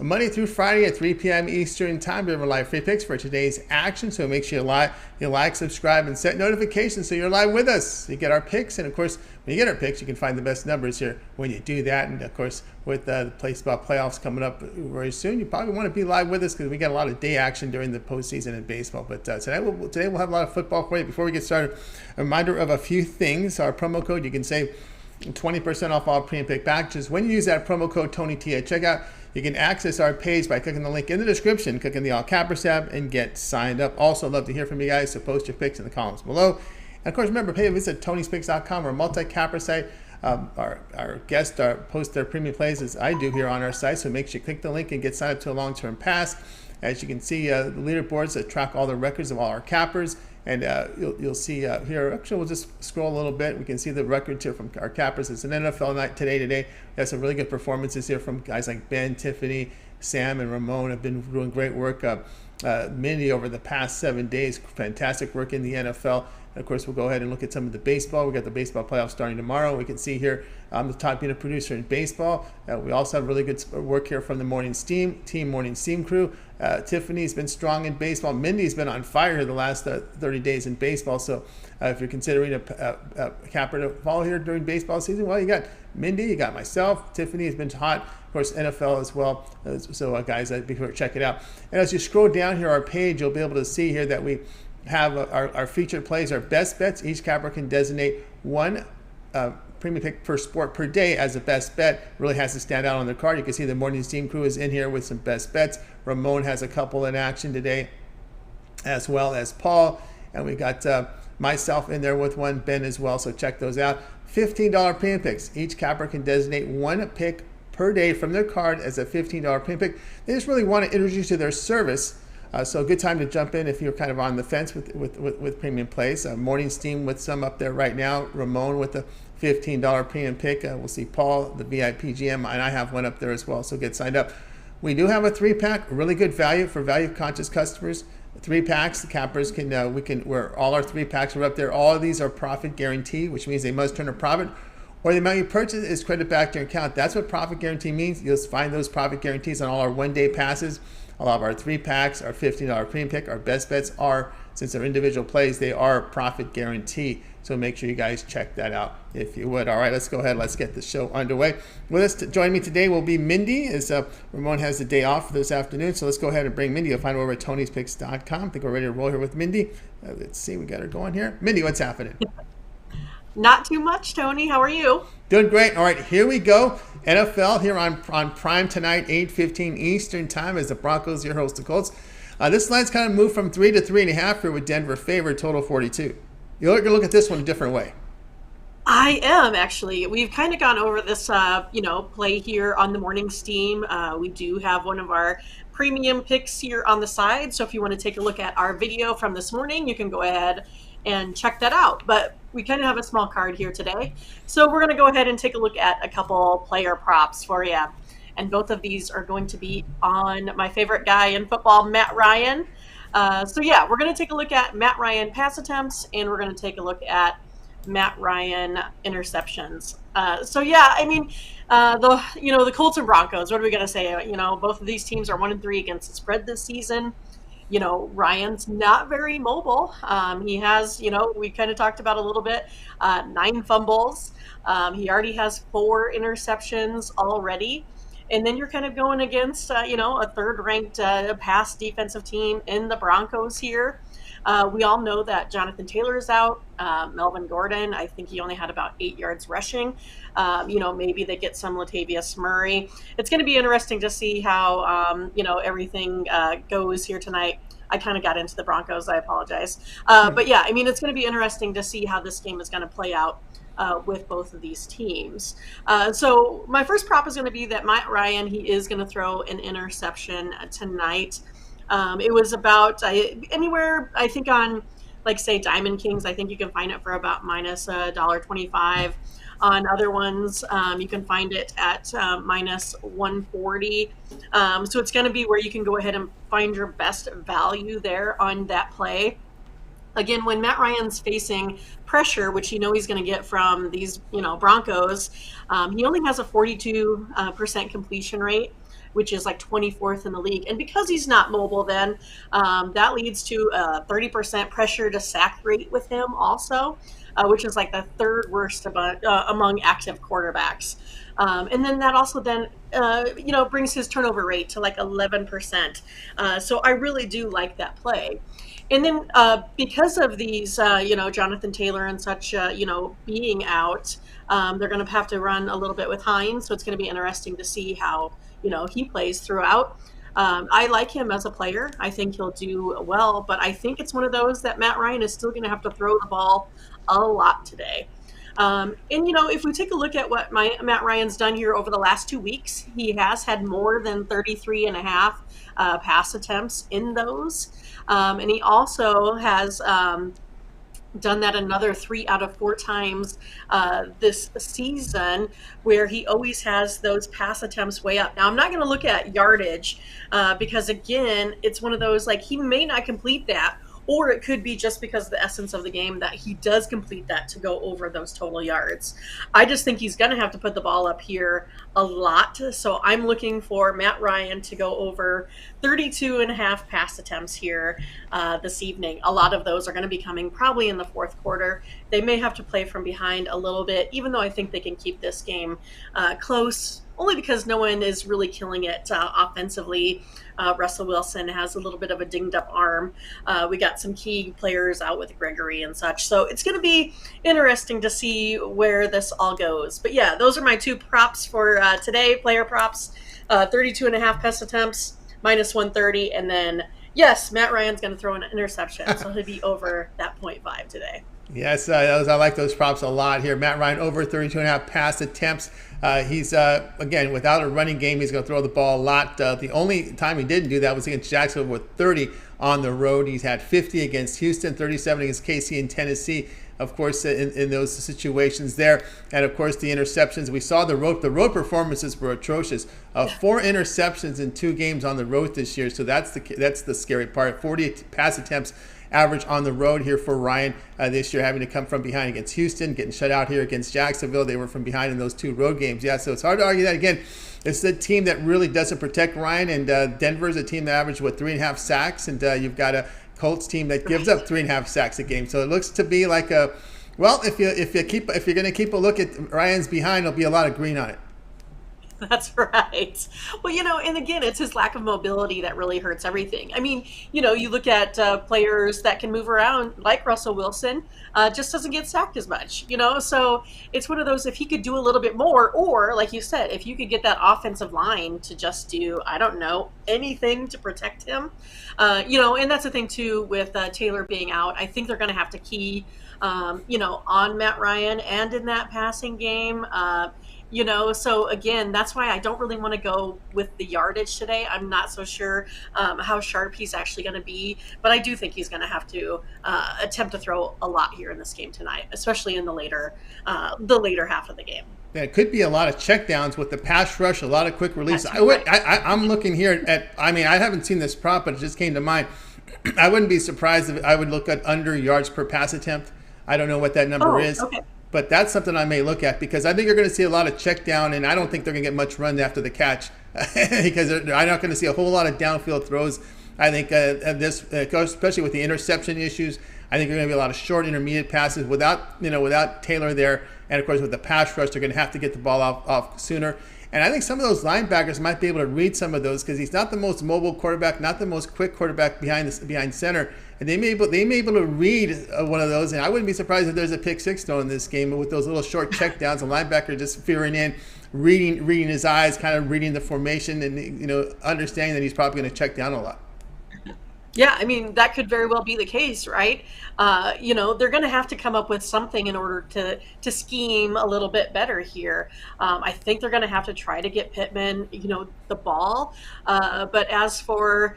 Monday through Friday at 3 p.m. Eastern Time. We have our live free picks for today's action. So make sure you like, subscribe, and set notifications so you're live with us. You get our picks, and of course, when you get our picks, you can find the best numbers here when you do that. And of course, with the baseball playoffs coming up very soon, you probably want to be live with us because we got a lot of day action during the postseason in baseball. But today we'll have a lot of football for you. Before we get started, a reminder of a few things. Our promo code, you can save 20% off all pre and pick packages. When you use that promo code TonyT at checkout, you can access our page by clicking the link in the description, clicking the All Cappers tab, and get signed up. Also, love to hear from you guys, so post your picks in the columns below. And of course, remember, visit Tony'sPicks.com, our multi-capper site. Our guests post their premium plays as I do here on our site, so make sure you click the link and get signed up to a long-term pass. As you can see, the leaderboards that track all the records of all our cappers. And you'll see here, actually, we'll just scroll a little bit. We can see the records here from our cappers. It's an NFL night today. We have some really good performances here from guys like Ben, Tiffany, Sam, and Ramon have been doing great work. Mindy over the past 7 days, fantastic work in the NFL. And of course, we'll go ahead and look at some of the baseball. We got the baseball playoffs starting tomorrow. We can see here I'm the top unit producer in baseball. We also have really good work here from the Morning Steam crew. Tiffany's been strong in baseball. Mindy's been on fire here the last 30 days in baseball. So if you're considering a capper to follow here during baseball season, well, you got Mindy, you got myself. Tiffany has been hot. Of course, NFL as well. So guys, be sure to check it out. And as you scroll down here our page, you'll be able to see here that we have our featured plays, our best bets. Each capper can designate one premium pick per sport per day as a best bet. Really has to stand out on their card. You can see the Morning Steam crew is in here with some best bets. Ramon has a couple in action today, as well as Paul. And we got myself in there with one, Ben as well. So check those out. $15 premium picks. Each capper can designate one pick per day from their card as a $15 premium pick. They just really want to introduce you to their service. So a good time to jump in if you're kind of on the fence with premium plays. Morning Steam with some up there right now. Ramon with the $15 premium pick. We'll see Paul, the VIP GM, and I have one up there as well. So get signed up. We do have a 3-pack, really good value for value-conscious customers. 3 packs, the cappers where all our 3 packs are up there. All of these are profit guarantee, which means they must turn a profit, or the amount you purchase is credited back to your account. That's what profit guarantee means. You'll find those profit guarantees on all our one-day passes. All of our 3 packs, our $15 premium pick, our best bets are, since they're individual plays, they are profit guarantee. So make sure you guys check that out if you would. All right, let's go ahead. Let's get the show underway. With us to join me today will be Mindy, as Ramon has the day off this afternoon. So let's go ahead and bring Mindy. You'll find her over at Tony'sPicks.com. I think we're ready to roll here with Mindy. Let's see, we got her going here. Mindy, what's happening? Not too much, Tony. How are you? Doing great. All right, here we go. NFL here on Prime tonight, 8:15 Eastern Time, as the Broncos here host the Colts. This line's kind of moved from 3 to 3.5 here with Denver favored, total 42. You're going to look at this one a different way. I am, actually. We've kind of gone over this, play here on the Morning Steam. We do have one of our premium picks here on the side. So if you want to take a look at our video from this morning, you can go ahead and check that out. But we kind of have a small card here today. So we're going to go ahead and take a look at a couple player props for you. And both of these are going to be on my favorite guy in football, Matt Ryan. We're going to take a look at Matt Ryan pass attempts, and we're going to take a look at Matt Ryan interceptions. The Colts and Broncos, what are we going to say? Both of these teams are 1-3 against the spread this season. Ryan's not very mobile. He has, we kind of talked about a little bit, 9 fumbles. He already has 4 interceptions already. And then you're kind of going against, a third-ranked pass defensive team in the Broncos here. We all know that Jonathan Taylor is out. Melvin Gordon, I think he only had about 8 yards rushing. Maybe they get some Latavius Murray. It's going to be interesting to see how, everything goes here tonight. I kind of got into the Broncos. I apologize. It's going to be interesting to see how this game is going to play out with both of these teams. So my first prop is going to be that Matt Ryan, he is going to throw an interception tonight. It was about anywhere, I think on, like, say, Diamond Kings, I think you can find it for about minus $1.25. On other ones, you can find it at minus 140. So it's going to be where you can go ahead and find your best value there on that play. Again, when Matt Ryan's facing pressure, which he's going to get from these, Broncos, he only has a 42% completion rate. which is like 24th in the league. And because he's not mobile, then that leads to a 30% pressure to sack rate with him also, which is like the third worst among active quarterbacks. And then that also then, brings his turnover rate to like 11%. So I really do like that play. And then because of these, Jonathan Taylor and such, being out, they're going to have to run a little bit with Hines. So it's going to be interesting to see how, he plays throughout. I like him as a player. I think he'll do well, but I think it's one of those that Matt Ryan is still going to have to throw the ball a lot today. If we take a look at what Matt Ryan's done here over the last 2 weeks, he has had more than 33 and a half pass attempts in those. And he also has done that another 3 out of 4 times this season, where he always has those pass attempts way up. Now, I'm not going to look at yardage because, again, it's one of those, like, he may not complete that, or it could be just because of the essence of the game that he does complete that to go over those total yards. I just think he's going to have to put the ball up here a lot. So I'm looking for Matt Ryan to go over 32 and a half pass attempts here this evening. A lot of those are going to be coming probably in the fourth quarter. They may have to play from behind a little bit, even though I think they can keep this game close, only because no one is really killing it offensively. Russell Wilson has a little bit of a dinged up arm. We got some key players out with Gregory and such. So it's going to be interesting to see where this all goes. But yeah, those are my 2 props for today, player props. 32 and a half pass attempts, minus 130. And then, yes, Matt Ryan's going to throw an interception. So he'll be over that 0.5 today. Yes, I like those props a lot here. Matt Ryan over 32 and a half pass attempts. He's, again, without a running game, he's going to throw the ball a lot. The only time he didn't do that was against Jacksonville with 30 on the road. He's had 50 against Houston, 37 against KC and Tennessee, of course, in those situations there. And, of course, the interceptions. We saw the road performances were atrocious. 4 interceptions in 2 games on the road this year, so that's the scary part. 40 pass attempts average on the road here for Ryan this year, having to come from behind against Houston, getting shut out here against Jacksonville. They were from behind in those 2 road games. Yeah, so it's hard to argue that. Again, it's a team that really doesn't protect Ryan, and Denver's a team that averaged, 3.5 sacks, and you've got a Colts team that gives up 3.5 sacks a game. So it looks to be like if you're going to keep a look at Ryan's behind, there'll be a lot of green on it. That's right. Well, and again, it's his lack of mobility that really hurts everything. I mean, you look at players that can move around, like Russell Wilson, just doesn't get sacked as much, So it's one of those, if he could do a little bit more, or like you said, if you could get that offensive line to just do, I don't know, anything to protect him, and that's the thing too with Taylor being out. I think they're going to have to key, on Matt Ryan and in that passing game. So again, that's why I don't really want to go with the yardage today. I'm not so sure how sharp he's actually going to be, but I do think he's going to have to attempt to throw a lot here in this game tonight, especially in the later half of the game. Yeah, it could be a lot of checkdowns with the pass rush, a lot of quick release. I'm looking here at, I haven't seen this prop, but it just came to mind. I wouldn't be surprised if I would look at under yards per pass attempt. I don't know what that number is. Okay. But that's something I may look at, because I think you're going to see a lot of check down, and I don't think they're going to get much run after the catch because I'm not going to see a whole lot of downfield throws. I think especially with the interception issues, I think there's going to be a lot of short intermediate passes without Taylor there. And, of course, with the pass rush, they're going to have to get the ball off sooner. And I think some of those linebackers might be able to read some of those, because he's not the most mobile quarterback, not the most quick quarterback behind center. And they may be able to read one of those. And I wouldn't be surprised if there's a pick 6 thrown in this game with those little short check downs. The linebacker just fearing in, reading his eyes, kind of reading the formation, and understanding that he's probably going to check down a lot. Yeah, that could very well be the case, right? They're going to have to come up with something in order to scheme a little bit better here. I think they're going to have to try to get Pittman, the ball. But as for,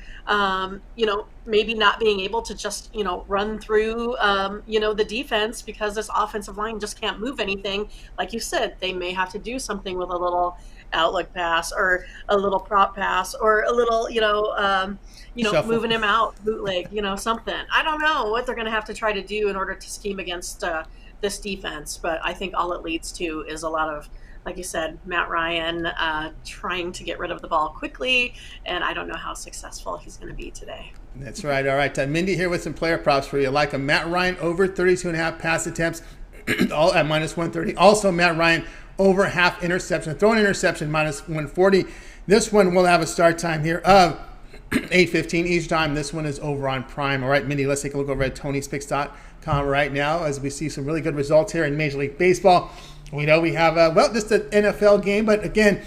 maybe not being able to just, run through, the defense, because this offensive line just can't move anything. Like you said, they may have to do something with a little outlook pass, or a little prop pass, or a little, Shuffle. Moving him out, bootleg, something. I don't know what they're going to have to try to do in order to scheme against this defense, but I think all it leads to is a lot of like you said, Matt Ryan trying to get rid of the ball quickly, and I don't know how successful he's going to be today. That's right. All right. Mindy here with some player props for you. Like a Matt Ryan over 32.5 pass attempts, all at minus 130. Also, Matt Ryan over half interception. Throw an interception minus 140. This one will have a start time here of 8:15 each time. This one is over on Prime. All right, Mindy, let's take a look over at Tony'sPicks.com right now as we see some really good results here in Major League Baseball. We know we have, just an NFL game, but again,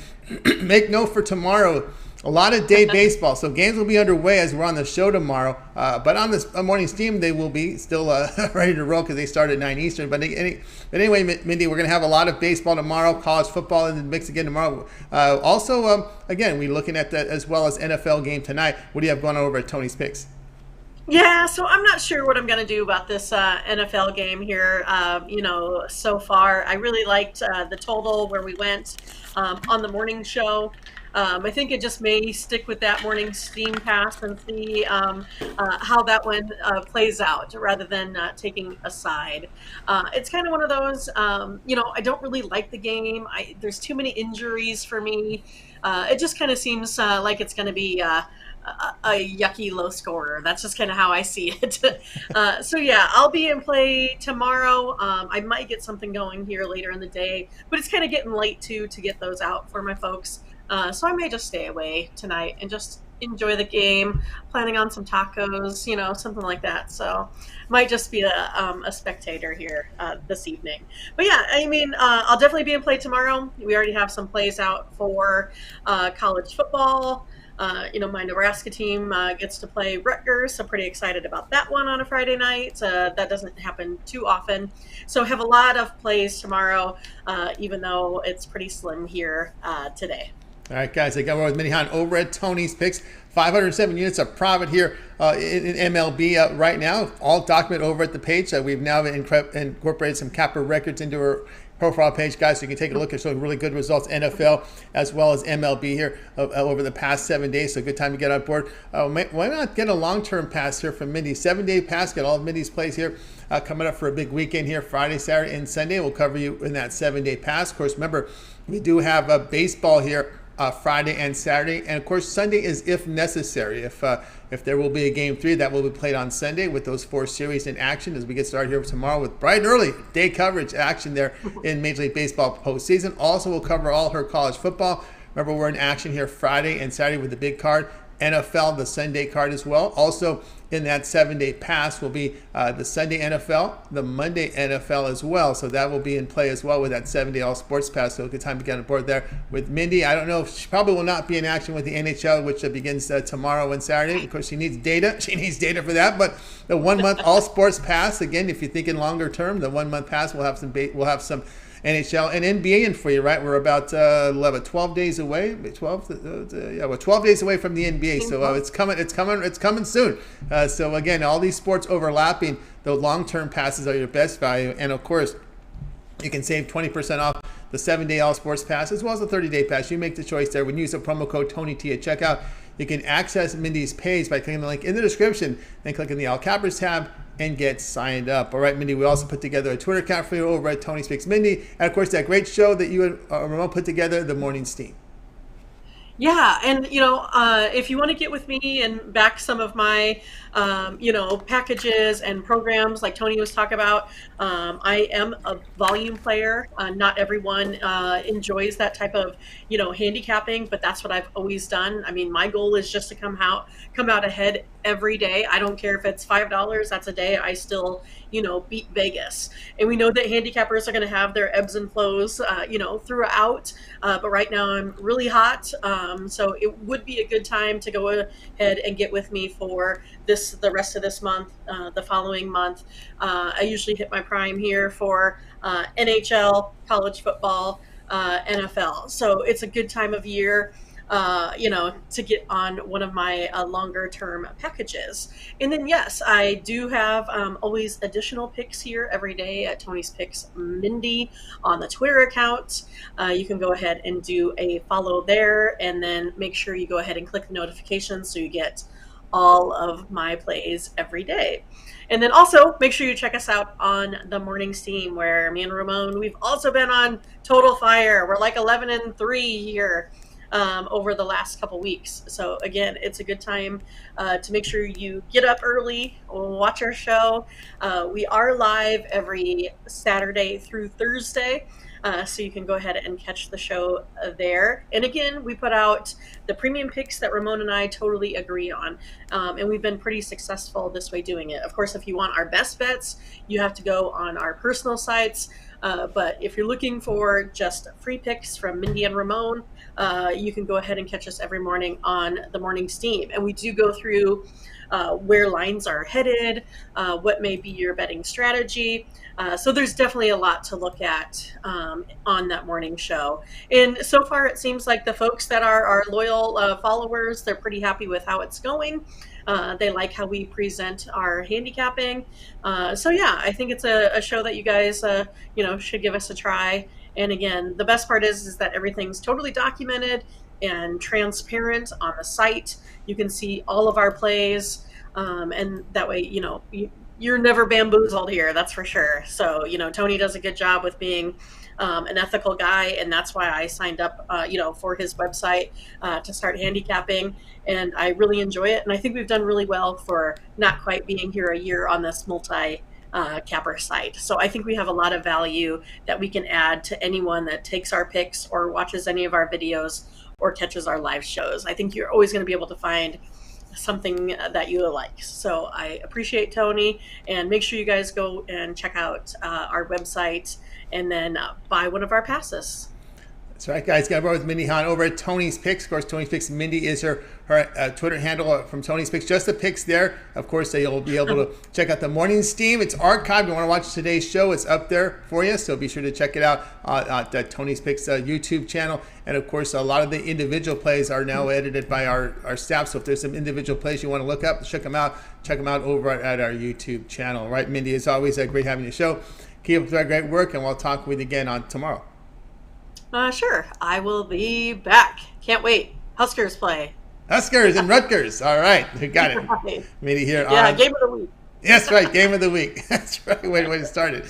make note for tomorrow. A lot of day baseball, so games will be underway as we're on the show tomorrow. But on this morning steam, they will be still ready to roll because they start at 9 Eastern. But anyway, Mindy, we're going to have a lot of baseball tomorrow, college football in the mix again tomorrow. Also, again, we're looking at that as well as NFL game tonight. What do you have going on over at Tony's Picks? Yeah, so I'm not sure what I'm going to do about this NFL game here. So far, I really liked the total where we went on the morning show. I think it just may stick with that morning steam pass and see how that one plays out rather than taking a side. It's kind of one of those, I don't really like the game. There's too many injuries for me. It just kind of seems like it's going to be a yucky low scorer. That's just kind of how I see it. So yeah, I'll be in play tomorrow. I might get something going here later in the day, but it's kind of getting late too to get those out for my folks. So I may just stay away tonight and just enjoy the game, planning on some tacos, something like that. So might just be a spectator here this evening. But yeah, I'll definitely be in play tomorrow. We already have some plays out for college football. My Nebraska team gets to play Rutgers, so pretty excited about that one on a Friday night. That doesn't happen too often. So have a lot of plays tomorrow, even though it's pretty slim here today. All right, guys, I got more with Mindy Hahn over at Tony's Picks. 507 units of profit here in MLB right now. All document over at the page. We've now incorporated some capper records into our profile page, guys, so you can take a look at some really good results, NFL as well as MLB here over the past 7 days. So good time to get on board. Why not get a long-term pass here from Mindy? 7-day pass, get all of Mindy's plays here coming up for a big weekend here, Friday, Saturday, and Sunday. We'll cover you in that 7-day pass. Of course, remember, we do have baseball here Friday and Saturday, and of course Sunday is if necessary. If there will be a game 3, that will be played on Sunday with those 4 series in action as we get started here tomorrow with bright and early day coverage action there in Major League Baseball postseason. Also, we'll cover all her college football. Remember, we're in action here Friday and Saturday with the big card. NFL, the Sunday card as well. Also in that 7-day pass will be the Sunday NFL, the Monday NFL as well. So that will be in play as well with that 7-day all sports pass. So good time to get on board there with Mindy. I don't know if she probably will not be in action with the NHL, which begins tomorrow and Saturday. Of course, she needs data. She needs data for that. But the 1-month all sports pass, again, if you're thinking longer term, the 1-month pass will have some NHL and NBA in for you, right? We're about 12 days away. 12 days away from the NBA, so it's coming soon. So again, all these sports overlapping. The long-term passes are your best value, and of course, you can save 20% off the 7-day all sports pass as well as the 30-day pass. You make the choice there. When you use the promo code TonyT at checkout, you can access Mindy's page by clicking the link in the description, then clicking the All Cappers tab and get signed up. All right, Mindy, we also put together a Twitter account for you over at Tony Speaks Mindy. And of course, that great show that you and Ramon put together, The Morning Steam. Yeah, and if you want to get with me and back some of my, packages and programs like Tony was talking about, I am a volume player. Not everyone enjoys that type of, handicapping, but that's what I've always done. I mean, my goal is just to come out ahead every day. I don't care if it's $5. That's a day I still, beat Vegas. And we know that handicappers are going to have their ebbs and flows, throughout. But right now I'm really hot. So it would be a good time to go ahead and get with me for the rest of this month, the following month. I usually hit my prime here for NHL, college football, NFL. So it's a good time of year, to get on one of my longer term packages. And then, yes, I do have always additional picks here every day at Tony's Picks Mindy on the Twitter account. You can go ahead and do a follow there, and then make sure you go ahead and click the notifications so you get all of my plays every day. And then also make sure you check us out on the morning steam, where me and Ramon, we've also been on total fire. We're like 11-3 here over the last couple weeks. So again, it's a good time to make sure you get up early, watch our show. We are live every Saturday through Thursday. So you can go ahead and catch the show there. And again, we put out the premium picks that Ramon and I totally agree on. And we've been pretty successful this way doing it. Of course, if you want our best bets, you have to go on our personal sites. But if you're looking for just free picks from Mindy and Ramon, you can go ahead and catch us every morning on the morning steam. And we do go through where lines are headed, what may be your betting strategy. So there's definitely a lot to look at on that morning show. And so far, it seems like the folks that are our loyal followers, they're pretty happy with how it's going. They like how we present our handicapping. So yeah, I think it's a show that you guys, should give us a try. And again, the best part is that everything's totally documented and transparent on the site. You can see all of our plays, and that way, you're never bamboozled here, that's for sure. So, Tony does a good job with being an ethical guy, and that's why I signed up, for his website to start handicapping, and I really enjoy it. And I think we've done really well for not quite being here a year on this capper site. So I think we have a lot of value that we can add to anyone that takes our picks or watches any of our videos or catches our live shows. I think you're always going to be able to find something that you like. So I appreciate Tony, and make sure you guys go and check out our website and then buy one of our passes. That's right, guys. Got to with Mindy Hahn over at Tony's Picks. Of course, Tony's Picks. Mindy is her Twitter handle from Tony's Picks. Just the picks there. Of course, you'll be able to check out the morning steam. It's archived. You want to watch today's show, it's up there for you. So be sure to check it out at Tony's Picks YouTube channel. And of course, a lot of the individual plays are now edited by our staff. So if there's some individual plays you want to look up, check them out. Check them out over at our YouTube channel. All right, Mindy, as always, great having you show. Keep up that great work, and we'll talk with you again on tomorrow. Sure. I will be back. Can't wait. Huskers play. Huskers and Rutgers. All right. We got it. Right. Mindy here on... game of the week. Yes, right. Game of the week. That's right. Way to start it.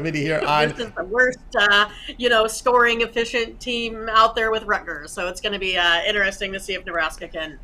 Mindy here on... This is the worst, scoring efficient team out there with Rutgers. So it's going to be interesting to see if Nebraska can,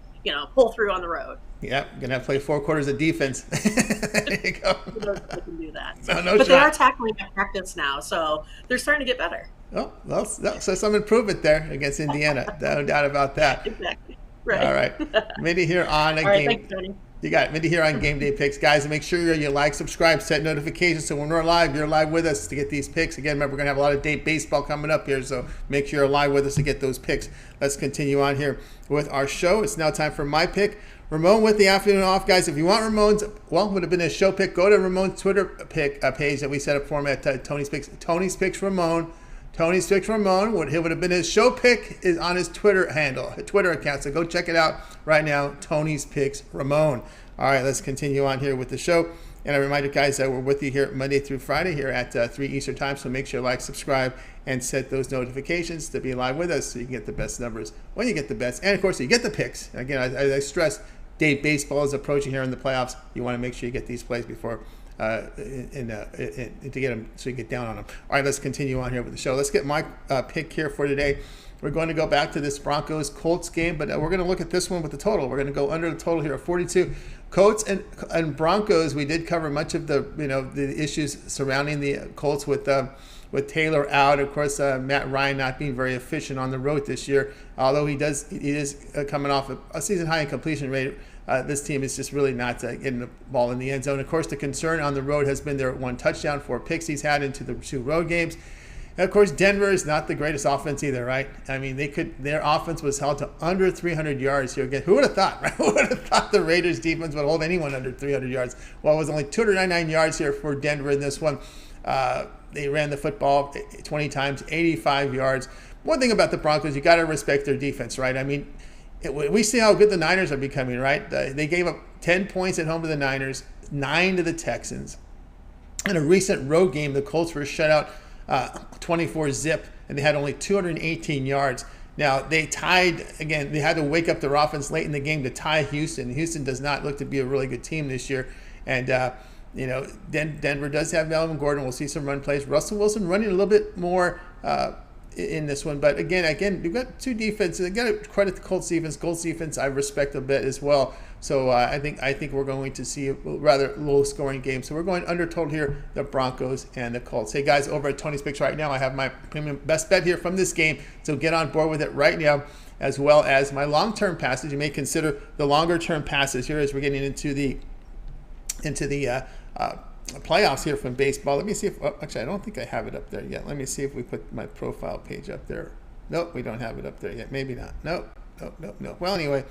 pull through on the road. Yeah, going to have to play 4 quarters of defense. There you go. They can do that. No but they are tackling at practice now, so they're starting to get better. Oh, well, so some improvement there against Indiana. No doubt about that. Exactly. Right. All right. Mindy here on a game. Thanks, Tony. You got it. Mindy here on Game Day Picks. Guys, make sure you like, subscribe, set notifications so when we're live, you're live with us to get these picks. Again, remember, we're going to have a lot of date baseball coming up here, so make sure you're live with us to get those picks. Let's continue on here with our show. It's now time for my pick. Ramon with the afternoon off, guys. If you want Ramon's, would have been a show pick, go to Ramon's Twitter page that we set up for him at Tony's Picks. Tony's Picks Ramon. Tony's Picks Ramon. What would have been his show pick is on his Twitter account. So go check it out right now. Tony's Picks Ramon. All right, let's continue on here with the show. And I remind you guys that we're with you here Monday through Friday here at 3 Eastern Time. So make sure you like, subscribe, and set those notifications to be live with us so you can get the best numbers when you get the bets. And, of course, you get the picks. Again, I stress date baseball is approaching here in the playoffs. You want to make sure you get these plays before to get them so you get down on them. All right, let's continue on here with the show. Let's get my pick here for today. We're going to go back to this Broncos-Colts game, but we're going to look at this one with the total. We're going to go under the total here of 42. Colts and Broncos, we did cover much of the issues surrounding the Colts with Taylor out. Of course, Matt Ryan not being very efficient on the road this year, although he is coming off a season high in completion rate. This team is just really not getting the ball in the end zone. Of course, the concern on the road has been their 1 touchdown, 4 picks he's had into the 2 road games. And of course, Denver is not the greatest offense either, right? I mean, their offense was held to under 300 yards here again. Who would have thought, right? Who would have thought the Raiders defense would hold anyone under 300 yards? Well, it was only 299 yards here for Denver in this one. They ran the football 20 times, 85 yards. One thing about the Broncos, you got to respect their defense, right? I mean, we see how good the Niners are becoming, right? They gave up 10 points at home to the Niners, 9 to the Texans. In a recent road game, the Colts were shut out 24-zip, and they had only 218 yards. Now, they tied, again, they had to wake up their offense late in the game to tie Houston. Houston does not look to be a really good team this year. And, Denver does have Melvin Gordon. We'll see some run plays. Russell Wilson running a little bit more in this one. But again, we've got two defenses. I got to credit the Colts defense. Colts defense I respect a bit as well. So I think we're going to see a rather low-scoring game. So we're going under total here, the Broncos and the Colts. Hey, guys, over at Tony's Picks right now, I have my premium best bet here from this game. So get on board with it right now, as well as my long-term passes. You may consider the longer-term passes here as we're getting into the playoffs here from baseball. Let me see if, actually, I don't think I have it up there yet. Let me see if we put my profile page up there. Nope, we don't have it up there yet. Maybe not. Nope. Well, anyway,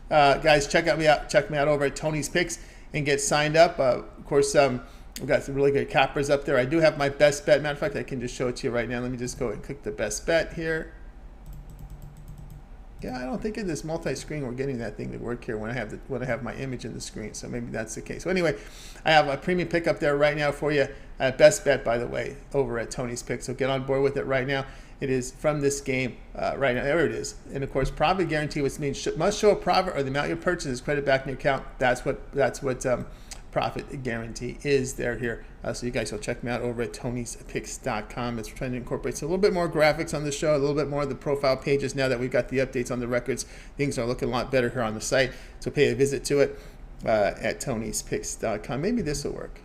guys, check me out over at Tony's Picks and get signed up. Of course, we've got some really good cappers up there. I do have my best bet. Matter of fact, I can just show it to you right now. Let me just go and click the best bet here. Yeah, I don't think in this multi-screen we're getting that thing to work here when I have my image in the screen. So maybe that's the case. So anyway, I have a premium pick up there right now for you. Best bet, by the way, over at Tony's Picks. So get on board with it right now. It is from this game right now. There it is. And of course, profit guarantee, which means must show a profit or the amount you purchase is credited back in your account. That's what profit guarantee is there here. So you guys will check me out over at Tony'sPicks.com. It's trying to incorporate a little bit more graphics on the show, a little bit more of the profile pages now that we've got the updates on the records. Things are looking a lot better here on the site. So pay a visit to it at Tony'sPicks.com. Maybe this will work.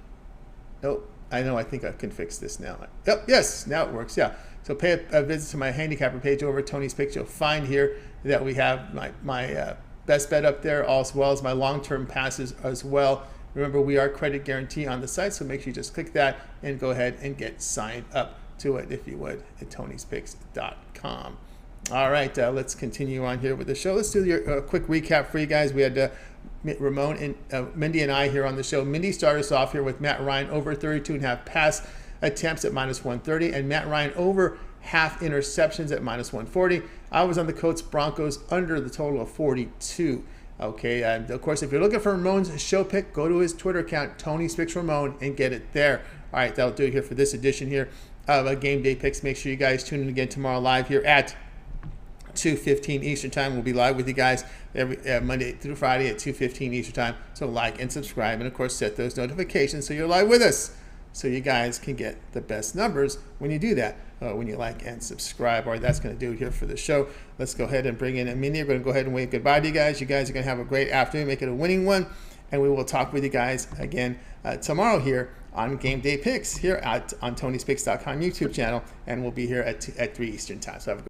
Nope. I think I can fix this now. Yep, yes, now it works, yeah. So pay a visit to my handicapper page over at Tony's Picks. You'll find here that we have my best bet up there, as well as my long-term passes as well. Remember, we are credit guarantee on the site, so make sure you just click that and go ahead and get signed up to it, if you would, at Tony'sPicks.com. All right, let's continue on here with the show. Let's do a quick recap for you guys. We had Ramon and Mindy and I here on the show. Mindy started us off here with Matt Ryan over 32.5 pass attempts at -130, and Matt Ryan over half interceptions at -140. I was on the Colts Broncos under the total of 42. Okay, and of course, if you're looking for Ramon's show pick, go to his Twitter account, Tony's Picks Ramon, and get it there. All right, that'll do it here for this edition here of Game Day Picks. Make sure you guys tune in again tomorrow live here at 2:15 Eastern Time. We'll be live with you guys every Monday through Friday at 2:15 Eastern Time. So like and subscribe, and of course set those notifications so you're live with us, so you guys can get the best numbers when you do that, when you like and subscribe. All right, that's going to do it here for the show. Let's go ahead and bring in Mindy. We're going to go ahead and wave goodbye to you guys. You guys are going to have a great afternoon, make it a winning one, and we will talk with you guys again tomorrow here on Game Day Picks here on Tony'sPicks.com YouTube channel, and we'll be here at 3 Eastern Time. So have a